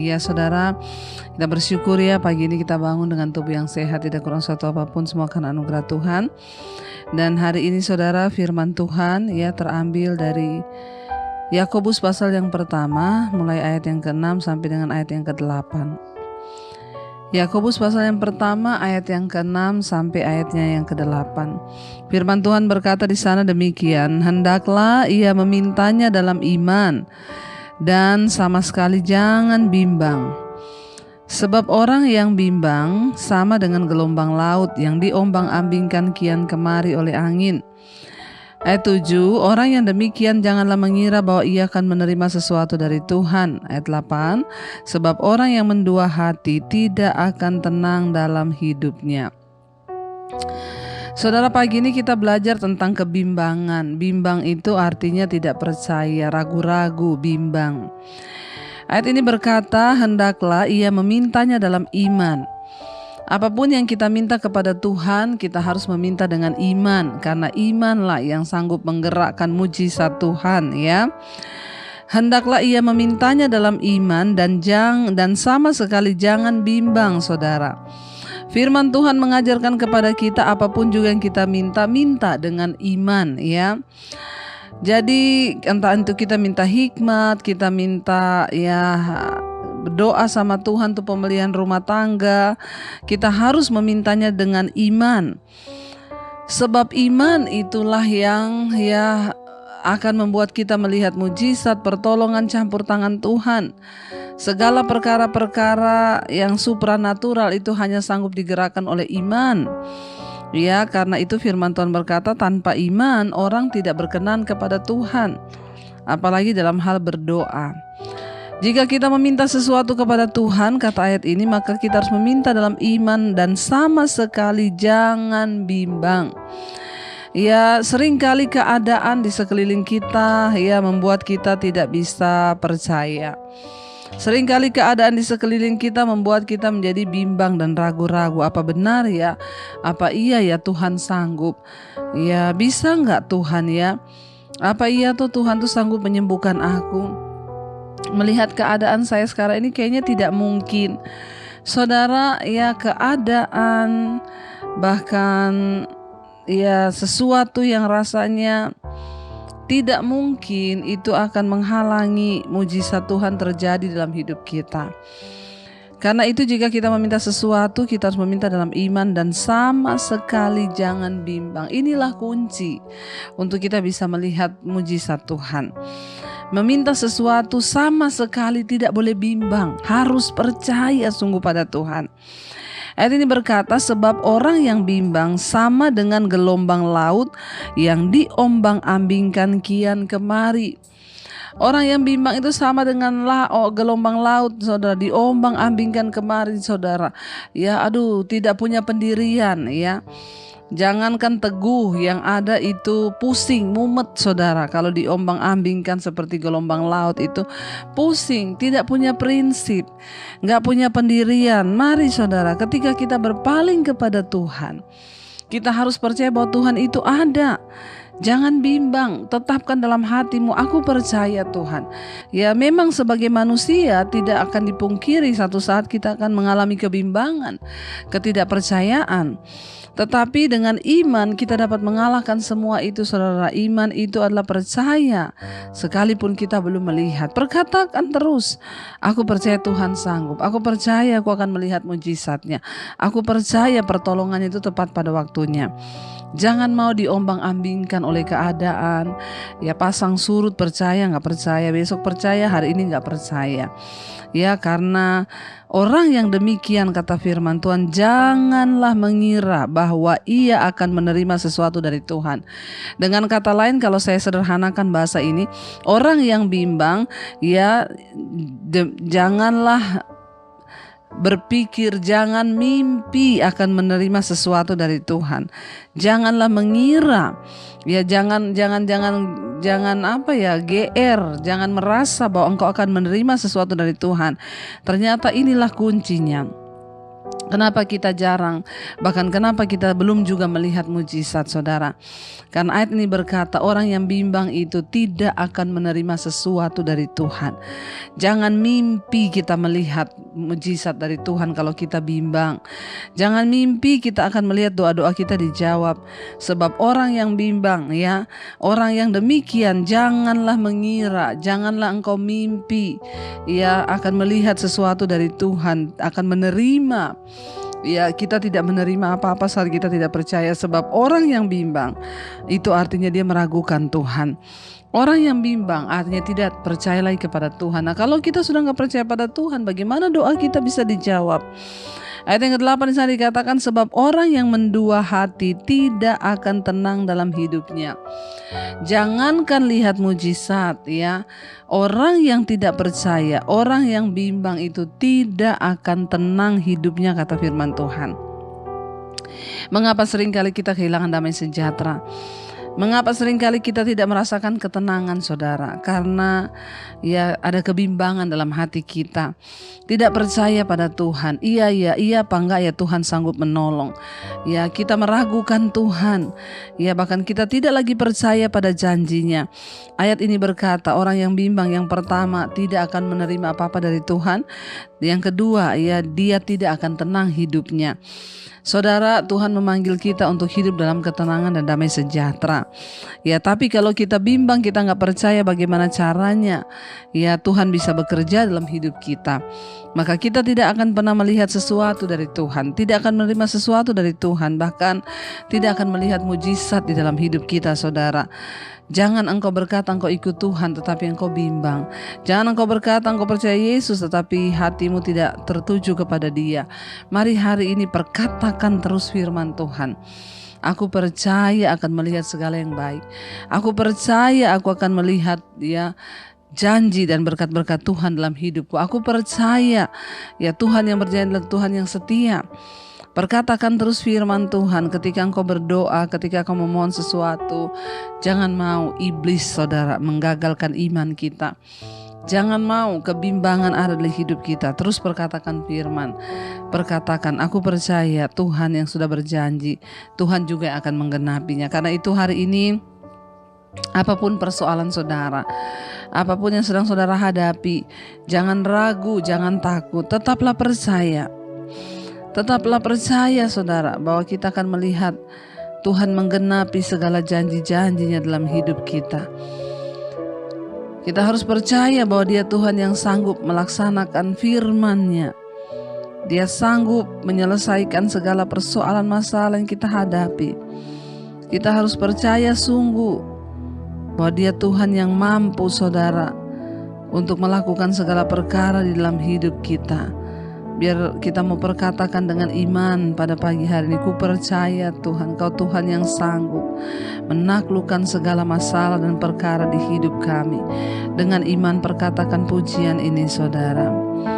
Ya saudara, kita bersyukur ya pagi ini kita bangun dengan tubuh yang sehat, tidak kurang suatu apapun, semua karena anugerah Tuhan. Dan hari ini saudara, firman Tuhan ya terambil dari Yakobus pasal yang pertama, mulai ayat yang ke-6 sampai dengan ayat yang ke-8. Yakobus pasal yang pertama ayat yang ke-6 sampai ayatnya yang ke-8. Firman Tuhan berkata di sana demikian, hendaklah ia memintanya dalam iman dan sama sekali jangan bimbang. Sebab orang yang bimbang sama dengan gelombang laut yang diombang-ambingkan kian kemari oleh angin. Ayat 7, orang yang demikian janganlah mengira bahwa ia akan menerima sesuatu dari Tuhan. Ayat 8, sebab orang yang mendua hati tidak akan tenang dalam hidupnya. Saudara, pagi ini kita belajar tentang kebimbangan. Bimbang itu artinya tidak percaya, ragu-ragu, bimbang. Ayat ini berkata, hendaklah ia memintanya dalam iman. Apapun yang kita minta kepada Tuhan, kita harus meminta dengan iman, karena imanlah yang sanggup menggerakkan mujizat Tuhan, ya. Hendaklah ia memintanya dalam iman dan sama sekali jangan bimbang, saudara. Firman Tuhan mengajarkan kepada kita apapun juga yang kita minta dengan iman, ya. Jadi entah itu kita minta hikmat, kita minta ya berdoa sama Tuhan untuk pembelian rumah tangga, kita harus memintanya dengan iman. Sebab iman itulah yang akan membuat kita melihat mujizat, pertolongan, campur tangan Tuhan. Segala perkara-perkara yang supranatural itu hanya sanggup digerakkan oleh iman. Ya, karena itu firman Tuhan berkata, tanpa iman orang tidak berkenan kepada Tuhan, apalagi dalam hal berdoa. Jika kita meminta sesuatu kepada Tuhan, kata ayat ini, maka kita harus meminta dalam iman dan sama sekali jangan bimbang. Ya, seringkali keadaan di sekeliling kita ya membuat kita tidak bisa percaya. Seringkali keadaan di sekeliling kita membuat kita menjadi bimbang dan ragu-ragu. Apa benar ya? Apa iya ya Tuhan sanggup? Ya, bisa nggak Tuhan ya? Apa iya tuh Tuhan tuh sanggup menyembuhkan aku? Melihat keadaan saya sekarang ini kayaknya tidak mungkin. Saudara, ya keadaan bahkan ya sesuatu yang rasanya tidak mungkin itu akan menghalangi mujizat Tuhan terjadi dalam hidup kita. Karena itu jika kita meminta sesuatu, kita harus meminta dalam iman dan sama sekali jangan bimbang. Inilah kunci untuk kita bisa melihat mujizat Tuhan. Meminta sesuatu sama sekali tidak boleh bimbang, harus percaya sungguh pada Tuhan. Ayat ini berkata, sebab orang yang bimbang sama dengan gelombang laut yang diombang-ambingkan kian kemari. Orang yang bimbang itu sama dengan gelombang laut, saudara, diombang-ambingkan kemari, saudara. Ya, tidak punya pendirian, ya. Jangankan teguh, yang ada itu pusing, mumet, saudara. Kalau diombang-ambingkan seperti gelombang laut itu pusing, tidak punya prinsip, gak punya pendirian. Mari saudara, ketika kita berpaling kepada Tuhan, kita harus percaya bahwa Tuhan itu ada. Jangan bimbang, tetapkan dalam hatimu, aku percaya Tuhan. Ya, memang sebagai manusia tidak akan dipungkiri satu saat kita akan mengalami kebimbangan, ketidakpercayaan. Tetapi dengan iman kita dapat mengalahkan semua itu, saudara. Iman itu adalah percaya sekalipun kita belum melihat. Perkatakan terus, aku percaya Tuhan sanggup. Aku percaya aku akan melihat mujizatnya. Aku percaya pertolongan itu tepat pada waktunya. Jangan mau diombang-ambingkan oleh keadaan. Ya, pasang surut, percaya gak percaya, besok percaya, hari ini gak percaya. Ya, karena orang yang demikian, kata firman Tuhan, janganlah mengira bahwa ia akan menerima sesuatu dari Tuhan. Dengan kata lain, kalau saya sederhanakan bahasa ini, orang yang bimbang, ya janganlah berpikir, jangan mimpi akan menerima sesuatu dari Tuhan. Janganlah mengira, ya jangan GR, jangan merasa bahwa engkau akan menerima sesuatu dari Tuhan. Ternyata inilah kuncinya. Kenapa kita jarang, bahkan kenapa kita belum juga melihat mujizat, saudara? Karena ayat ini berkata orang yang bimbang itu tidak akan menerima sesuatu dari Tuhan. Jangan mimpi kita melihat mujizat dari Tuhan kalau kita bimbang. Jangan mimpi kita akan melihat doa-doa kita dijawab. Sebab orang yang bimbang, ya, orang yang demikian, janganlah mengira, janganlah engkau mimpi, ya, akan melihat sesuatu dari Tuhan, akan menerima. Ya, kita tidak menerima apa-apa saat kita tidak percaya. Sebab orang yang bimbang itu artinya dia meragukan Tuhan. Orang yang bimbang artinya tidak percaya lagi kepada Tuhan. Nah, kalau kita sudah gak percaya pada Tuhan, bagaimana doa kita bisa dijawab? Ayat yang ke-8 di sana dikatakan, sebab orang yang mendua hati tidak akan tenang dalam hidupnya. Jangankan lihat mujizat, ya, orang yang tidak percaya, orang yang bimbang itu tidak akan tenang hidupnya, kata firman Tuhan. Mengapa seringkali kita kehilangan damai sejahtera? Mengapa seringkali kita tidak merasakan ketenangan, saudara? Karena ya ada kebimbangan dalam hati kita. Tidak percaya pada Tuhan. Iya apa enggak ya Tuhan sanggup menolong. Ya, kita meragukan Tuhan. Ya, bahkan kita tidak lagi percaya pada janjinya. Ayat ini berkata orang yang bimbang yang pertama tidak akan menerima apa-apa dari Tuhan. Yang kedua, ya, dia tidak akan tenang hidupnya. Saudara, Tuhan memanggil kita untuk hidup dalam ketenangan dan damai sejahtera. Ya, tapi kalau kita bimbang, kita nggak percaya bagaimana caranya, ya Tuhan bisa bekerja dalam hidup kita. Maka kita tidak akan pernah melihat sesuatu dari Tuhan, tidak akan menerima sesuatu dari Tuhan, bahkan tidak akan melihat mujizat di dalam hidup kita, saudara. Jangan engkau berkata engkau ikut Tuhan tetapi engkau bimbang. Jangan engkau berkata engkau percaya Yesus tetapi hatimu tidak tertuju kepada Dia. Mari hari ini perkatakan terus firman Tuhan. Aku percaya akan melihat segala yang baik. Aku percaya aku akan melihat, ya, janji dan berkat-berkat Tuhan dalam hidupku. Aku percaya, ya, Tuhan yang berjanji adalah Tuhan yang setia. Perkatakan terus firman Tuhan ketika engkau berdoa, ketika engkau memohon sesuatu. Jangan mau iblis, saudara, menggagalkan iman kita. Jangan mau kebimbangan ada di hidup kita. Terus perkatakan firman. Perkatakan, aku percaya Tuhan yang sudah berjanji, Tuhan juga akan menggenapinya. Karena itu hari ini, apapun persoalan saudara, apapun yang sedang saudara hadapi, jangan ragu, jangan takut, tetaplah percaya. Tetaplah percaya, saudara, bahwa kita akan melihat Tuhan menggenapi segala janji-janjinya dalam hidup kita. Kita harus percaya bahwa Dia Tuhan yang sanggup melaksanakan firman-Nya. Dia sanggup menyelesaikan segala persoalan masalah yang kita hadapi. Kita harus percaya sungguh bahwa Dia Tuhan yang mampu, saudara, untuk melakukan segala perkara di dalam hidup kita. Biar kita mau perkatakan dengan iman pada pagi hari ini, ku percaya Tuhan, Kau Tuhan yang sanggup menaklukkan segala masalah dan perkara di hidup kami. Dengan iman perkatakan pujian ini, saudara.